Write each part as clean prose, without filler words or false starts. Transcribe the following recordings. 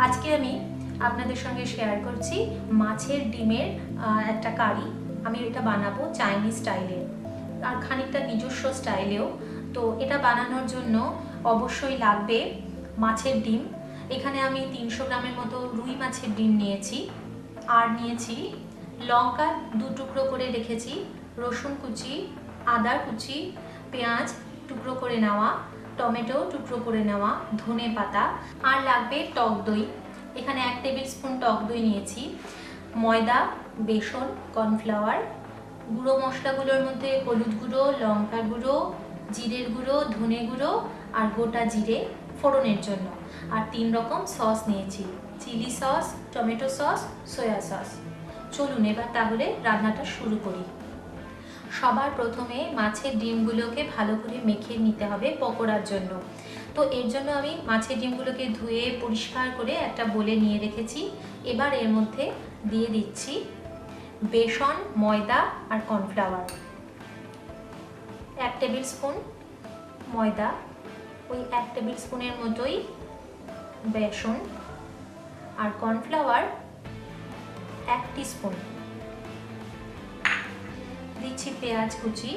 আজকে আমি আপনাদের সঙ্গে শেয়ার করছি মাছের ডিমের একটা কারি। আমি এটা বানাবো চাইনিজ স্টাইলে আর খানিকটা নিজস্ব স্টাইলেও। তো এটা বানানোর জন্য অবশ্যই লাগবে মাছের ডিম। এখানে আমি 300 গ্রামের মতো রুই মাছের ডিম নিয়েছি। আর নিয়েছি লঙ্কা 2 টুকরো করে রেখেছি, রসুন কুচি, আদা কুচি, পেঁয়াজ টুকরো করে নেওয়া, টমেটো টুকরো করে নেওয়া, ধনে পাতা। আর লাগবে টক দই। এখানে 1 টেবিল স্পুন টক দই নিয়েছি। ময়দা, বেসন, কর্নফ্লাওয়ার। গুঁড়ো মশলাগুলোর মধ্যে হলুদ গুঁড়ো, লঙ্কা গুঁড়ো, জিরের গুঁড়ো, ধনে গুঁড়ো আর গোটা জিরে ফোড়নের জন্য। আর 3 রকম সস নিয়েছি, chilli sauce, tomato sauce, soya sauce. চলুন এবার তাহলে রান্নাটা শুরু করি। সবার প্রথমে মাছের ডিমগুলোকে ভালো করে মেখে নিতে হবে পকোড়ার জন্য। তো এর জন্য আমি মাছের ডিমগুলোকে ধুয়ে পরিষ্কার করে একটা বোলে নিয়ে রেখেছি। এবার এর মধ্যে দিয়ে দিচ্ছি বেসন, ময়দা আর কর্নফ্লাওয়ার। 1 টেবিল স্পুন ময়দা, ওই 1 টেবিল স্পুনের মতোই বেসন আর কর্নফ্লাওয়ার 1 টিস্পুন। দিচ্ছি পেঁয়াজ কুচি,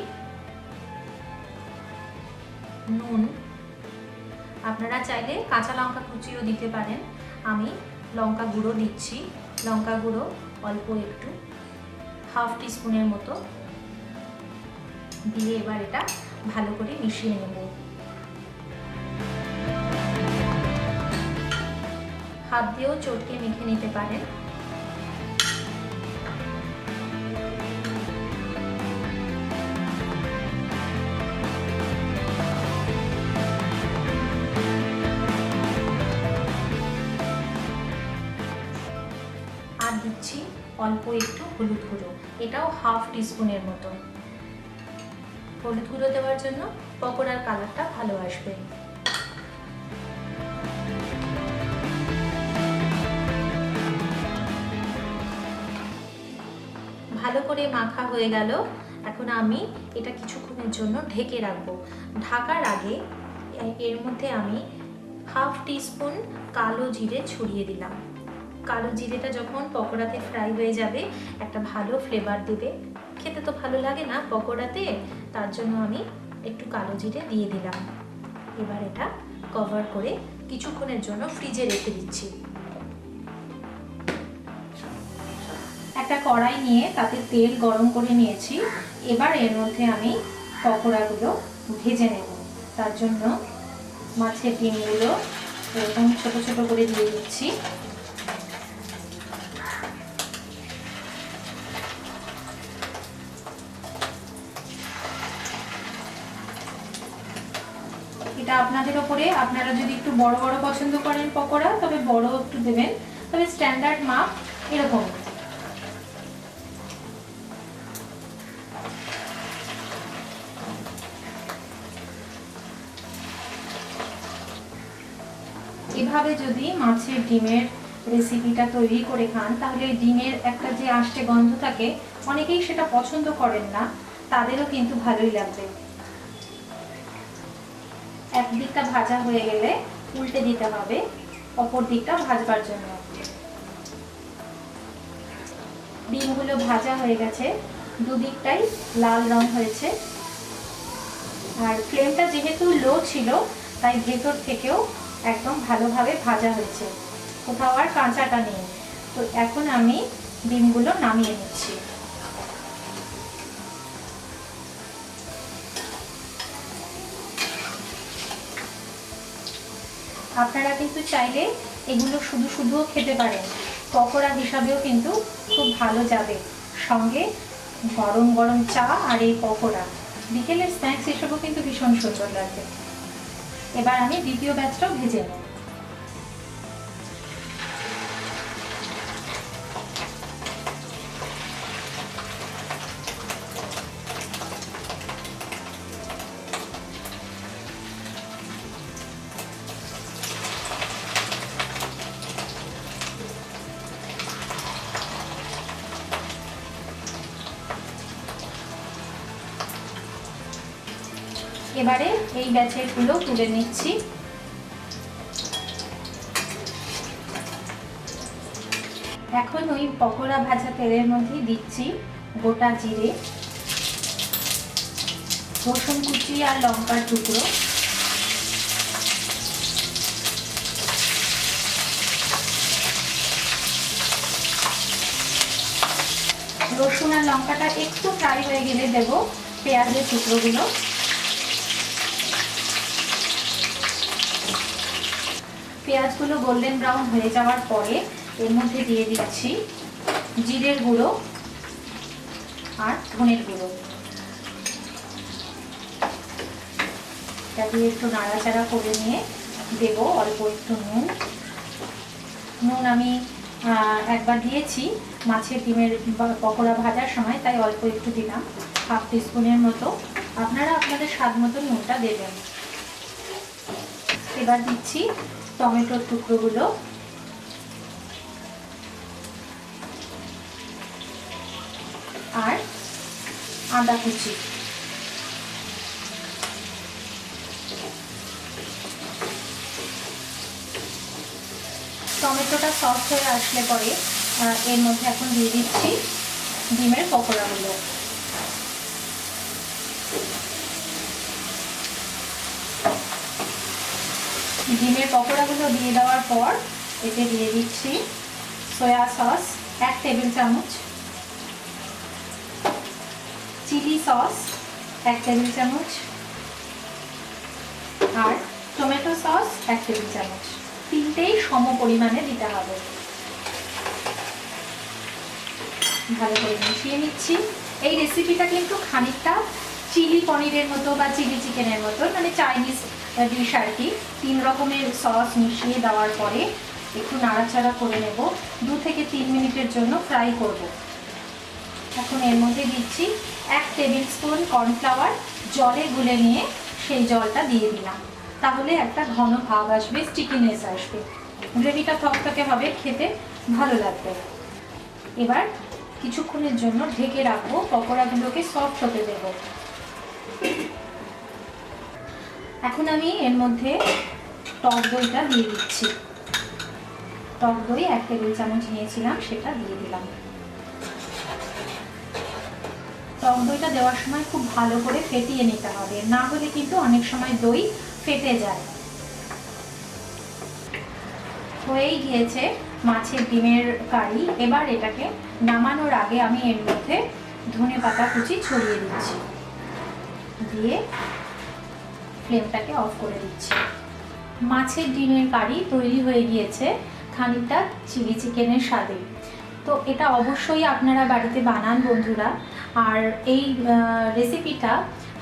নুন। আপনারা চাইলে কাঁচা লঙ্কা কুচিও দিতে পারেন। আমি লঙ্কা গুঁড়ো দিচ্ছি, লঙ্কা গুঁড়ো অল্প একটু, 1/2 টিস্পুনের মতো দিয়ে এবার এটা ভালো করে মিশিয়ে নেব। হাত দিয়েও চটকে মেখে নিতে পারেন। আর দিচ্ছি অল্প একটু হলুদ গুঁড়ো, এটাও 1/2 টিস্পুনের মতো। হলুদ গুঁড়ো দেওয়ার জন্য পকোড়ার কালারটা ভালো আসবে। ভালো করে মাখা হয়ে গেল। এখন আমি এটা কিছুক্ষণের জন্য ঢেকে রাখবো। ঢাকার আগে এর মধ্যে আমি 1/2 টিস্পুন কালো জিরে ছড়িয়ে দিলাম। কালো জিরেটা যখন পকোড়াতে ফ্রাই হয়ে যাবে একটা ভালো ফ্লেভার দেবে। খেতে তো ভালো লাগে না পকোড়াতে, তার জন্য আমি একটু কালো জিরে দিয়ে দিলাম। এবার এটা কভার করে কিছুক্ষণের জন্য ফ্রিজে রেখে দিচ্ছি। একটা কড়াই নিয়ে তাতে তেল গরম করে নিয়েছি। এবার এর মধ্যে আমি পকোড়াগুলো ভেজে নেব। তার জন্য মাছের ডিমগুলো এরকম ছোট ছোট করে দিয়ে দিচ্ছি। এটা আপনাদের ওপরে, আপনারা যদি একটু বড় বড় পছন্দ করেন পকোড়া তবে বড় একটু দেবেন, তবে স্ট্যান্ডার্ড মাপ এরকম। এভাবে যদি মাছের ডিমের রেসিপিটা তৈরি করে খান তাহলে ডিমের একটা যে আষ্টে গন্ধ থাকে, অনেকেই সেটা পছন্দ করেন না, তাদেরও কিন্তু ভালোই লাগবে। এক দিকটা ভাজা হয়ে গেলে উল্টে দিতে হবে অপর দিকটা ভাজবার জন্য। ডিমগুলো ভাজা হয়ে গেছে, দুদিকটাই লাল রং হয়েছে। আর ফ্লেমটা যেহেতু লো ছিল তাই ভেতর থেকেও একদম ভালোভাবে ভাজা হয়েছে, কোথাও আর কাঁচাটা নেই। তো এখন আমি ডিমগুলো নামিয়ে নিচ্ছি। আপনারা কিন্তু চাইলে এগুলো শুধু শুধুও খেতে পারেন, পকোড়া হিসাবেও কিন্তু খুব ভালো যাবে। সঙ্গে গরম গরম চা আর এই পকোড়া বিকেলের স্ন্যাক্স হিসেবেও কিন্তু ভীষণ সুন্দর লাগবে। এবার আমি দ্বিতীয় ব্যাচটাও ভেজে নেব। এবারে এই ব্যাচের গুলো তুলে নিচ্ছি। এখন ওই পকোড়া ভাজা তেলের মধ্যে দিচ্ছি গোটা জিরে, রসুন কুচি আর লঙ্কার টুকরো, রসুন আর লঙ্কাটা একটু ফ্রাই হয়ে গেলে দেব পেঁয়াজের টুকরোগুলো। পেঁয়াজগুলো গোল্ডেন ব্রাউন হয়ে যাওয়ার পরে এর মধ্যে দিয়ে দিচ্ছি জিরের গুঁড়ো আর ধনের গুঁড়ো। এটা দিয়ে একটু নাড়াচাড়া করে নিয়ে দেব অল্প একটু নুন। নুন আমি একবার দিয়েছি মাছের ডিমের পকোড়া ভাজার সময়, তাই অল্প একটু দিলাম, হাফ টিস্পুনের মতো। আপনারা আপনাদের স্বাদ মতো নুনটা দেবেন। এবার দিচ্ছি টমেটোর টুকরোগুলো, আর আদা কুচি। টমেটোটা সফট হয়ে আসলে পরে এর মধ্যে এখন দিয়ে দিচ্ছি ডিমের পকোড়াগুলো। ডিমের পকোড়াগুলো দিয়ে দেওয়ার পর এতে দিয়ে দিচ্ছি সয়া সস 1 টেবিল চামচ, চিলি সস 1 টেবিল চামচ, আর টমেটো সস 1 টেবিল চামচ। তিনটেই সম পরিমাণে দিতে হবে। ভালো করে মিশিয়ে নিচ্ছি। এই রেসিপিটা কিন্তু খানিকটা চিলি পনিরের মতো বা চিলি চিকেনের মতো, মানে চাইনিজ ডিশ আর কি। 3 রকমের সস মিশিয়ে দেওয়ার পরে একটু নাড়াচাড়া করে নেব। 2 থেকে 3 মিনিটের জন্য ফ্রাই করব। এখন এর মধ্যে দিচ্ছি 1 টেবিল স্পুন কর্নফ্লাওয়ার, জলে গুলে নিয়ে সেই জলটা দিয়ে দিলাম। তাহলে একটা ঘন ভাব আসবে, স্টিকিনেস আসবে, গ্রেভিটা থকথকে হবে, খেতে ভালো লাগবে। এবার কিছুক্ষণের জন্য ঢেকে রাখবো, পকোড়াগুলোকে সফট হতে দেব। এখন আমি এর মধ্যে টক দইটা দিয়ে দিচ্ছি। টক দই 1 টেবিল চামচ নিয়েছিলাম, সেটা দিয়ে দিলাম। টক দইটা দেওয়ার সময় খুব ভালো করে ফেটিয়ে নিতে হবে, না হলে কিন্তু অনেক সময় দই ফেটে যায়। হয়েই গিয়েছে মাছের ডিমের কারি। এবার এটাকে নামানোর আগে আমি এর মধ্যে ধনেপাতা কুচি ছড়িয়ে দিচ্ছি, দিয়ে ফ্লেমটাকে অফ করে দিচ্ছি। মাছের ডিমের কারি তৈরি হয়ে গিয়েছে খানিকটা চিলি চিকেনের স্বাদে। তো এটা অবশ্যই আপনারা বাড়িতে বানান বন্ধুরা। আর এই রেসিপিটা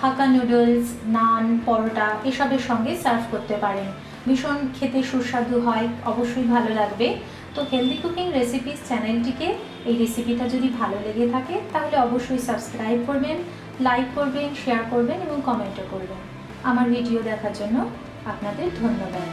হাক্কা নুডলস, নান, পরোটা এসবের সঙ্গে সার্ভ করতে পারেন। ভীষণ খেতে সুস্বাদু হয়, অবশ্যই ভালো লাগবে। তো হেলদি কুকিং রেসিপিস চ্যানেলটিকে এই রেসিপিটা যদি ভালো লেগে থাকে তাহলে অবশ্যই সাবস্ক্রাইব করবেন, লাইক করবেন, শেয়ার করবেন এবং কমেন্টও করবেন। আমার ভিডিও দেখার জন্য আপনাদের ধন্যবাদ।